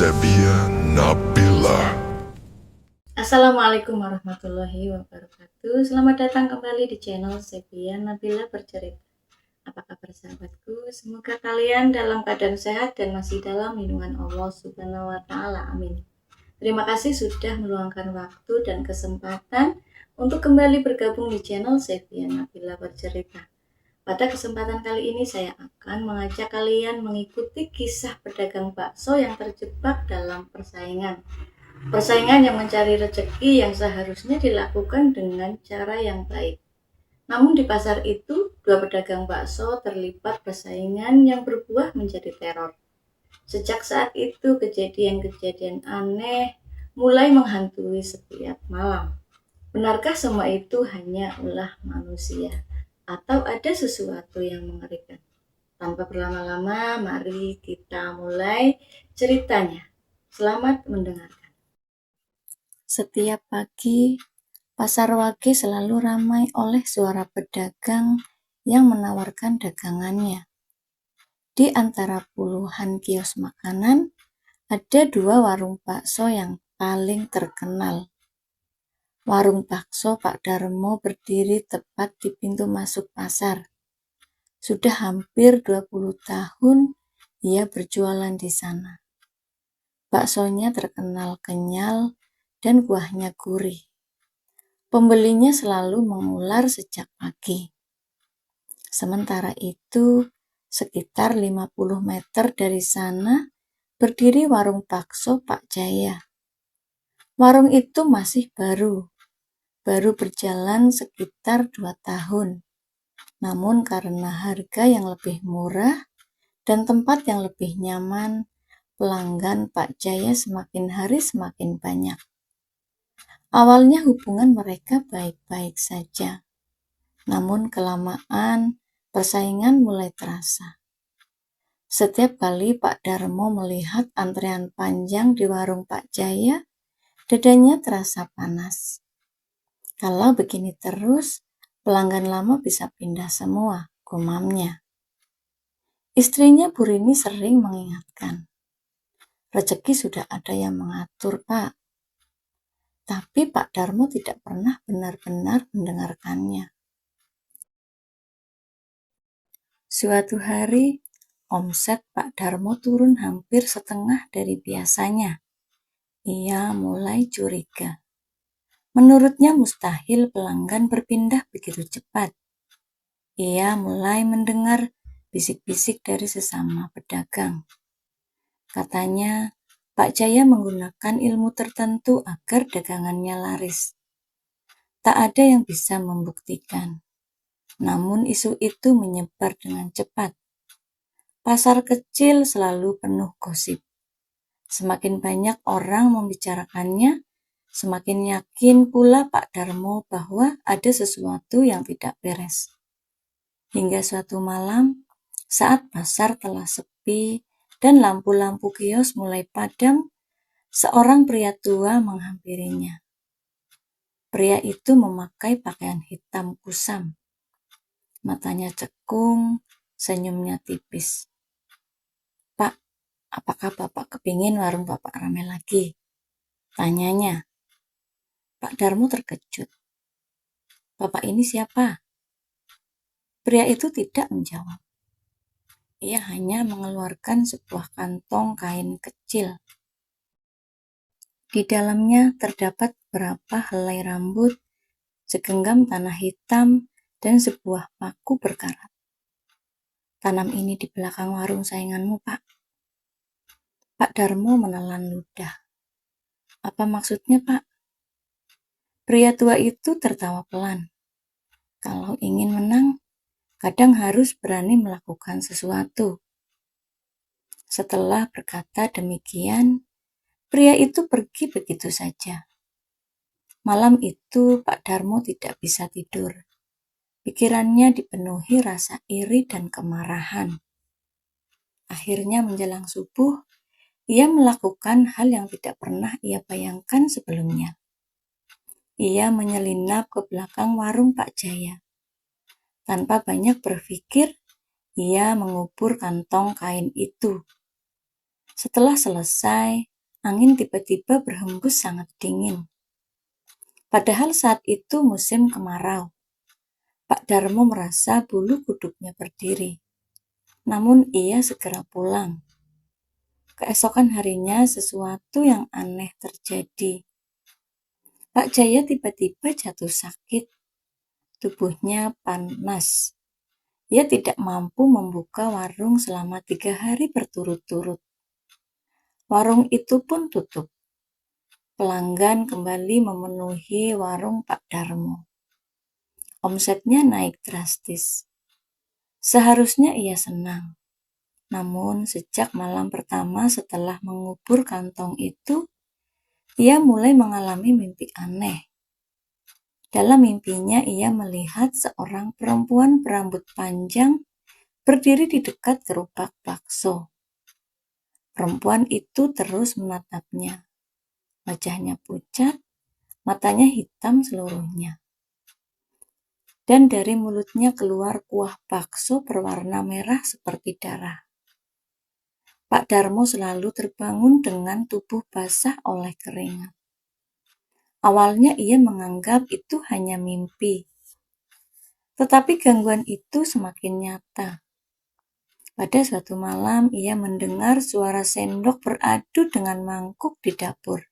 Sepia Nabila. Assalamualaikum warahmatullahi wabarakatuh. Selamat datang kembali di channel Sepia Nabila Bercerita. Apa kabar sahabatku? Semoga kalian dalam keadaan sehat dan masih dalam lindungan Allah Subhanahu wa Ta'ala. Amin. Terima kasih sudah meluangkan waktu dan kesempatan untuk kembali bergabung di channel Sepia Nabila Bercerita. Pada kesempatan kali ini saya akan mengajak kalian mengikuti kisah pedagang bakso yang terjebak dalam persaingan. Persaingan yang mencari rezeki yang seharusnya dilakukan dengan cara yang baik. Namun di pasar itu, dua pedagang bakso terlibat persaingan yang berbuah menjadi teror. Sejak saat itu, kejadian-kejadian aneh mulai menghantui setiap malam. Benarkah semua itu hanya ulah manusia? Atau ada sesuatu yang mengerikan? Tanpa berlama-lama, mari kita mulai ceritanya. Selamat mendengarkan. Setiap pagi, pasar Wage selalu ramai oleh suara pedagang yang menawarkan dagangannya. Di antara puluhan kios makanan, ada dua warung bakso yang paling terkenal. Warung bakso Pak Darmo berdiri tepat di pintu masuk pasar. Sudah hampir 20 tahun ia berjualan di sana. Baksonya terkenal kenyal dan kuahnya gurih. Pembelinya selalu mengular sejak pagi. Sementara itu, sekitar 50 meter dari sana berdiri warung bakso Pak Jaya. Warung itu masih baru berjalan sekitar 2 tahun. Namun karena harga yang lebih murah dan tempat yang lebih nyaman, pelanggan Pak Jaya semakin hari semakin banyak. Awalnya hubungan mereka baik-baik saja. Namun kelamaan, persaingan mulai terasa. Setiap kali Pak Darmo melihat antrean panjang di warung Pak Jaya, dadanya terasa panas. Kalau begini terus, pelanggan lama bisa pindah semua, gumamnya. Istrinya Bu Rini sering mengingatkan, rezeki sudah ada yang mengatur, Pak. Tapi Pak Darmo tidak pernah benar-benar mendengarkannya. Suatu hari, omset Pak Darmo turun hampir setengah dari biasanya. Ia mulai curiga. Menurutnya mustahil pelanggan berpindah begitu cepat. Ia mulai mendengar bisik-bisik dari sesama pedagang. Katanya, Pak Jaya menggunakan ilmu tertentu agar dagangannya laris. Tak ada yang bisa membuktikan. Namun isu itu menyebar dengan cepat. Pasar kecil selalu penuh gosip. Semakin banyak orang membicarakannya, semakin yakin pula Pak Darmo bahwa ada sesuatu yang tidak beres. Hingga suatu malam, saat pasar telah sepi dan lampu-lampu kios mulai padam, seorang pria tua menghampirinya. Pria itu memakai pakaian hitam kusam. Matanya cekung, senyumnya tipis. "Pak, apakah Bapak kepingin warung Bapak ramai lagi?" tanyanya. Pak Darmo terkejut. "Bapak ini siapa?" Pria itu tidak menjawab. Ia hanya mengeluarkan sebuah kantong kain kecil. Di dalamnya terdapat beberapa helai rambut, segenggam tanah hitam, dan sebuah paku berkarat. "Tanam ini di belakang warung sainganmu, Pak." Pak Darmo menelan ludah. "Apa maksudnya, Pak?" Pria tua itu tertawa pelan. Kalau ingin menang, kadang harus berani melakukan sesuatu. Setelah berkata demikian, pria itu pergi begitu saja. Malam itu Pak Darmo tidak bisa tidur. Pikirannya dipenuhi rasa iri dan kemarahan. Akhirnya menjelang subuh, ia melakukan hal yang tidak pernah ia bayangkan sebelumnya. Ia menyelinap ke belakang warung Pak Jaya. Tanpa banyak berpikir, ia mengubur kantong kain itu. Setelah selesai, Angin tiba-tiba berhembus sangat dingin. Padahal saat itu musim kemarau. Pak Darmo merasa bulu kuduknya berdiri. Namun ia segera pulang. Keesokan harinya sesuatu yang aneh terjadi. Pak Jaya tiba-tiba jatuh sakit. Tubuhnya panas. Ia tidak mampu membuka warung selama 3 hari berturut-turut. Warung itu pun tutup. Pelanggan kembali memenuhi warung Pak Darmo. Omsetnya naik drastis. Seharusnya ia senang. Namun sejak malam pertama setelah mengubur kantong itu, ia mulai mengalami mimpi aneh. Dalam mimpinya ia melihat seorang perempuan berambut panjang berdiri di dekat gerobak bakso. Perempuan itu terus menatapnya. Wajahnya pucat, matanya hitam seluruhnya. Dan dari mulutnya keluar kuah bakso berwarna merah seperti darah. Pak Darmo selalu terbangun dengan tubuh basah oleh keringat. Awalnya ia menganggap itu hanya mimpi. Tetapi gangguan itu semakin nyata. Pada suatu malam ia mendengar suara sendok beradu dengan mangkuk di dapur.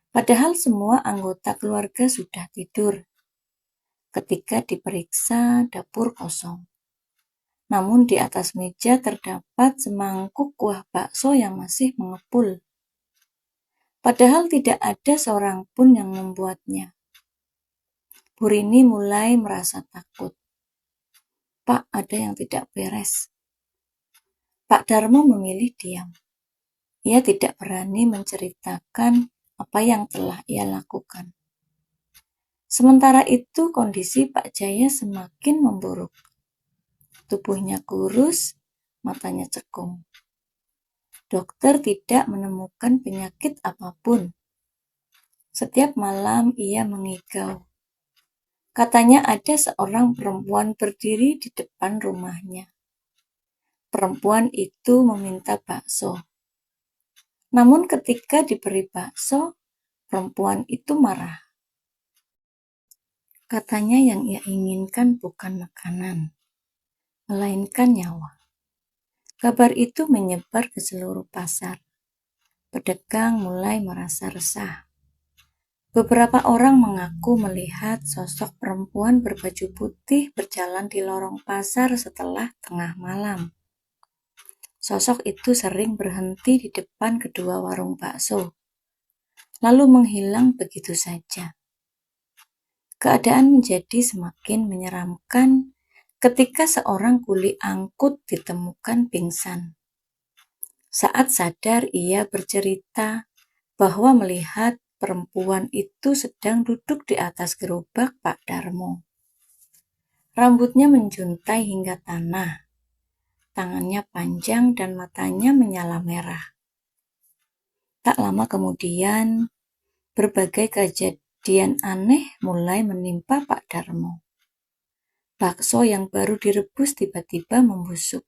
Padahal semua anggota keluarga sudah tidur. Ketika diperiksa, dapur kosong. Namun di atas meja terdapat semangkuk kuah bakso yang masih mengepul. Padahal tidak ada seorang pun yang membuatnya. Bu Rini mulai merasa takut. Pak, ada yang tidak beres. Pak Darmo memilih diam. Ia tidak berani menceritakan apa yang telah ia lakukan. Sementara itu kondisi Pak Jaya semakin memburuk. Tubuhnya kurus, matanya cekung. Dokter tidak menemukan penyakit apapun. Setiap malam ia mengigau. Katanya ada seorang perempuan berdiri di depan rumahnya. Perempuan itu meminta bakso. Namun ketika diberi bakso, perempuan itu marah. Katanya yang ia inginkan bukan makanan, melainkan nyawa. Kabar itu menyebar ke seluruh pasar. Pedagang mulai merasa resah. Beberapa orang mengaku melihat sosok perempuan berbaju putih berjalan di lorong pasar setelah tengah malam. Sosok itu sering berhenti di depan kedua warung bakso, lalu menghilang begitu saja. Keadaan menjadi semakin menyeramkan ketika seorang kuli angkut ditemukan pingsan. Saat sadar, ia bercerita bahwa melihat perempuan itu sedang duduk di atas gerobak Pak Darmo. Rambutnya menjuntai hingga tanah, tangannya panjang dan matanya menyala merah. Tak lama kemudian, berbagai kejadian aneh mulai menimpa Pak Darmo. Bakso yang baru direbus tiba-tiba membusuk.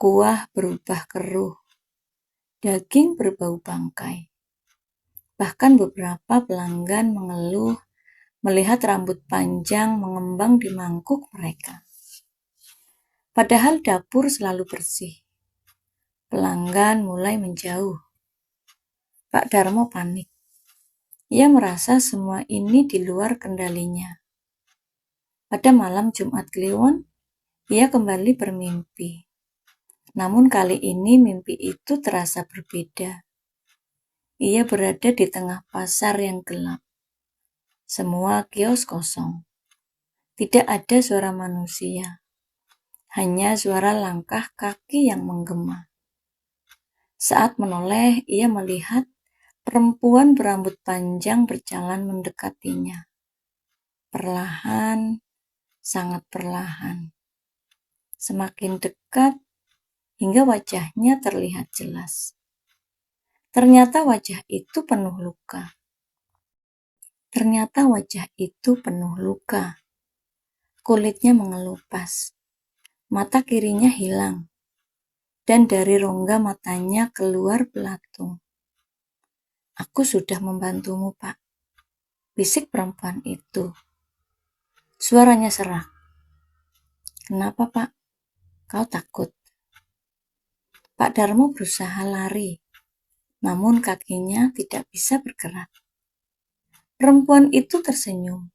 Kuah berubah keruh. Daging berbau bangkai. Bahkan beberapa pelanggan mengeluh melihat rambut panjang mengembang di mangkuk mereka. Padahal dapur selalu bersih. Pelanggan mulai menjauh. Pak Darmo panik. Ia merasa semua ini di luar kendalinya. Pada malam Jumat Kliwon, ia kembali bermimpi. Namun kali ini mimpi itu terasa berbeda. Ia berada di tengah pasar yang gelap. Semua kios kosong. Tidak ada suara manusia. Hanya suara langkah kaki yang menggema. Saat menoleh, ia melihat perempuan berambut panjang berjalan mendekatinya. Perlahan, sangat perlahan. Semakin dekat, hingga wajahnya terlihat jelas. Ternyata wajah itu penuh luka. Kulitnya mengelupas. Mata kirinya hilang. dan dari rongga matanya keluar belatung. "Aku sudah membantumu, Pak," bisik perempuan itu. Suaranya serak. "Kenapa, Pak? Kau takut?" Pak Darmo berusaha lari, namun kakinya tidak bisa bergerak. Perempuan itu tersenyum,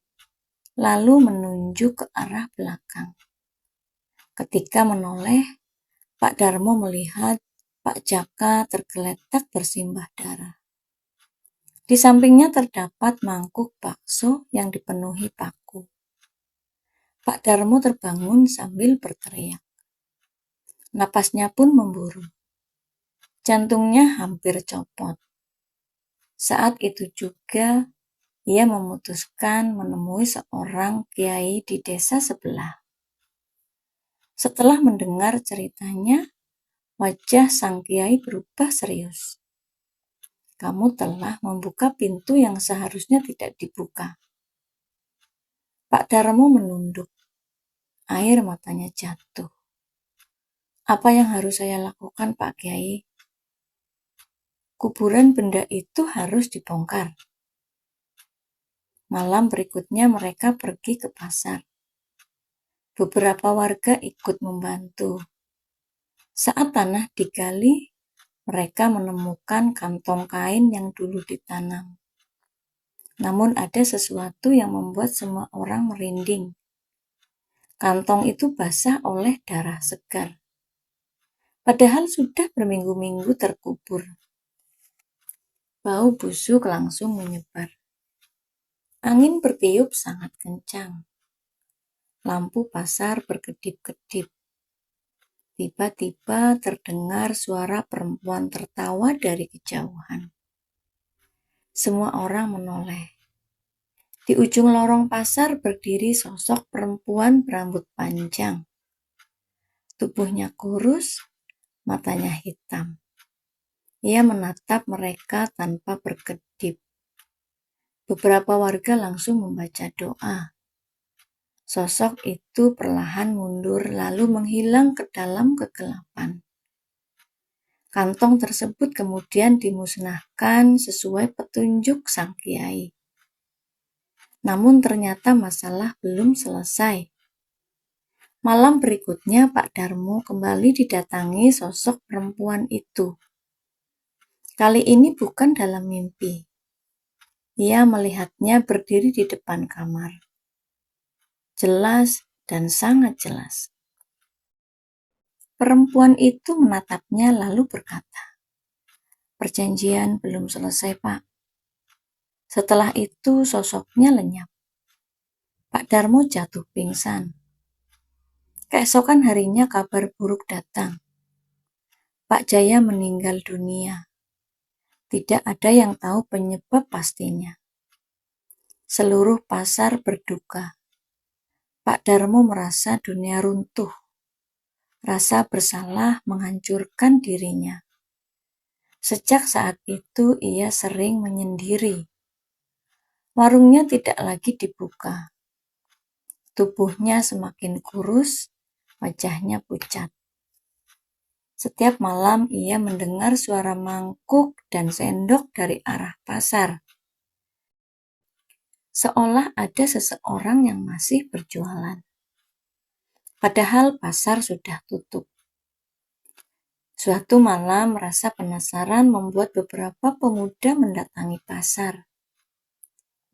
lalu menunjuk ke arah belakang. Ketika menoleh, Pak Darmo melihat Pak Jaka tergeletak bersimbah darah. Di sampingnya terdapat mangkuk bakso yang dipenuhi paku. Pak Darmo terbangun sambil berteriak. Napasnya pun memburu. Jantungnya hampir copot. Saat itu juga ia memutuskan menemui seorang kiai di desa sebelah. Setelah mendengar ceritanya, wajah sang kiai berubah serius. "Kamu telah membuka pintu yang seharusnya tidak dibuka." Pak Darmo menunduk. Air matanya jatuh. "Apa yang harus saya lakukan, Pak Kiai?" "Kuburan benda itu harus dibongkar." Malam berikutnya mereka pergi ke pasar. Beberapa warga ikut membantu. Saat tanah digali, mereka menemukan kantong kain yang dulu ditanam. Namun ada sesuatu yang membuat semua orang merinding. Kantong itu basah oleh darah segar. Padahal sudah berminggu-minggu terkubur. Bau busuk langsung menyebar. Angin bertiup sangat kencang. Lampu pasar berkedip-kedip. Tiba-tiba terdengar suara perempuan tertawa dari kejauhan. Semua orang menoleh. Di ujung lorong pasar berdiri sosok perempuan berambut panjang. Tubuhnya kurus, matanya hitam. Ia menatap mereka tanpa berkedip. Beberapa warga langsung membaca doa. Sosok itu perlahan mundur lalu menghilang ke dalam kegelapan. Kantong tersebut kemudian dimusnahkan sesuai petunjuk sang kiai. Namun ternyata masalah belum selesai. Malam berikutnya Pak Darmo kembali didatangi sosok perempuan itu. Kali ini bukan dalam mimpi. Ia melihatnya berdiri di depan kamar. Jelas dan sangat jelas. Perempuan itu menatapnya lalu berkata, "Perjanjian belum selesai, Pak." Setelah itu sosoknya lenyap. Pak Darmo jatuh pingsan. Keesokan harinya kabar buruk datang. Pak Jaya meninggal dunia. Tidak ada yang tahu penyebab pastinya. Seluruh pasar berduka. Pak Darmo merasa dunia runtuh. Rasa bersalah menghancurkan dirinya. Sejak saat itu ia sering menyendiri. Warungnya tidak lagi dibuka. Tubuhnya semakin kurus, wajahnya pucat. Setiap malam ia mendengar suara mangkuk dan sendok dari arah pasar. Seolah ada seseorang yang masih berjualan. Padahal pasar sudah tutup. Suatu malam rasa penasaran membuat beberapa pemuda mendatangi pasar.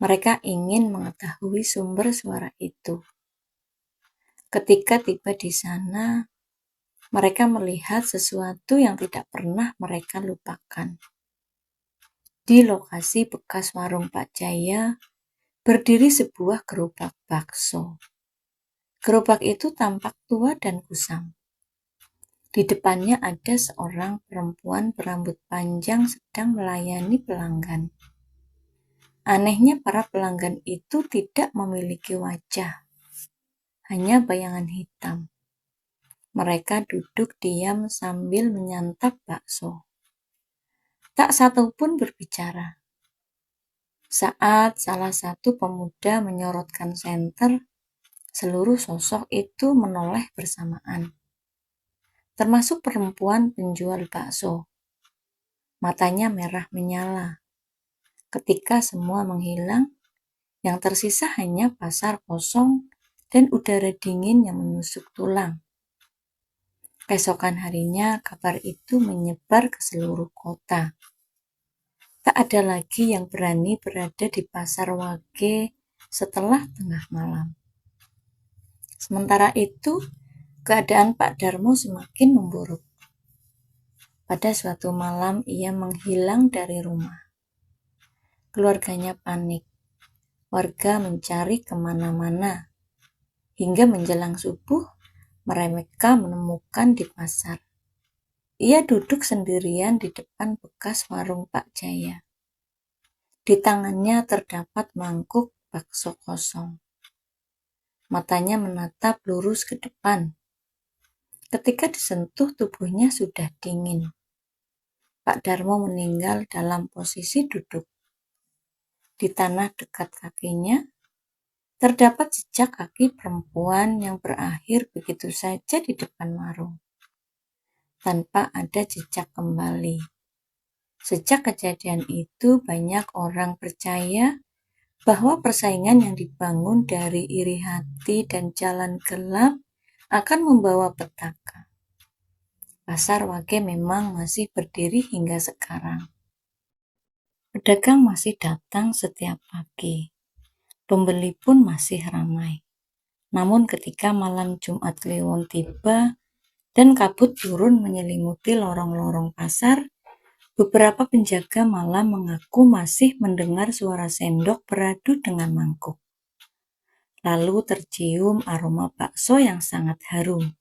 Mereka ingin mengetahui sumber suara itu. Ketika tiba di sana, mereka melihat sesuatu yang tidak pernah mereka lupakan. Di lokasi bekas warung Pak Jaya, berdiri sebuah gerobak bakso. Gerobak itu tampak tua dan kusam. Di depannya ada seorang perempuan berambut panjang sedang melayani pelanggan. Anehnya para pelanggan itu tidak memiliki wajah, hanya bayangan hitam. Mereka duduk diam sambil menyantap bakso. Tak satu pun berbicara. Saat salah satu pemuda menyorotkan senter, seluruh sosok itu menoleh bersamaan. termasuk perempuan penjual bakso. Matanya merah menyala. Ketika semua menghilang, yang tersisa hanya pasar kosong dan udara dingin yang menusuk tulang. Keesokan harinya, kabar itu menyebar ke seluruh kota. Tak ada lagi yang berani berada di pasar Wage setelah tengah malam. Sementara itu, keadaan Pak Darmo semakin memburuk. Pada suatu malam, ia menghilang dari rumah. Keluarganya panik. Warga mencari kemana-mana. Hingga menjelang subuh, mereka menemukan di pasar. Ia duduk sendirian di depan bekas warung Pak Jaya. Di tangannya terdapat mangkuk bakso kosong. Matanya menatap lurus ke depan. Ketika disentuh, tubuhnya sudah dingin. Pak Darmo meninggal dalam posisi duduk. Di tanah dekat kakinya, terdapat jejak kaki perempuan yang berakhir begitu saja di depan warung, tanpa ada jejak kembali. Sejak kejadian itu, banyak orang percaya bahwa persaingan yang dibangun dari iri hati dan jalan gelap akan membawa petaka. Pasar Wage memang masih berdiri hingga sekarang. Pedagang masih datang setiap pagi. Pembeli pun masih ramai. Namun ketika malam Jumat Kliwon tiba dan kabut turun menyelimuti lorong-lorong pasar, beberapa penjaga malam mengaku masih mendengar suara sendok beradu dengan mangkuk. Lalu tercium aroma bakso yang sangat harum.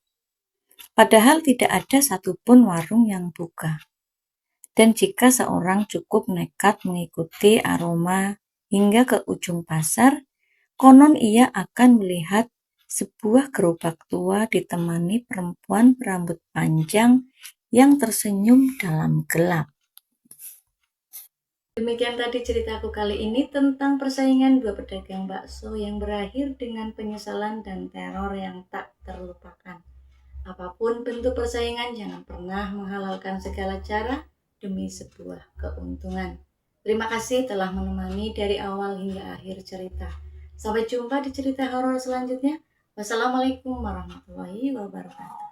Padahal tidak ada satupun warung yang buka. Dan jika seorang cukup nekat mengikuti aroma hingga ke ujung pasar, konon ia akan melihat sebuah gerobak tua ditemani perempuan berambut panjang yang tersenyum dalam gelap. Demikian tadi ceritaku kali ini tentang persaingan dua pedagang bakso yang berakhir dengan penyesalan dan teror yang tak terlupakan. Apapun bentuk persaingan, jangan pernah menghalalkan segala cara demi sebuah keuntungan. Terima kasih telah menemani dari awal hingga akhir cerita. Sampai jumpa di cerita horor selanjutnya. Wassalamualaikum warahmatullahi wabarakatuh.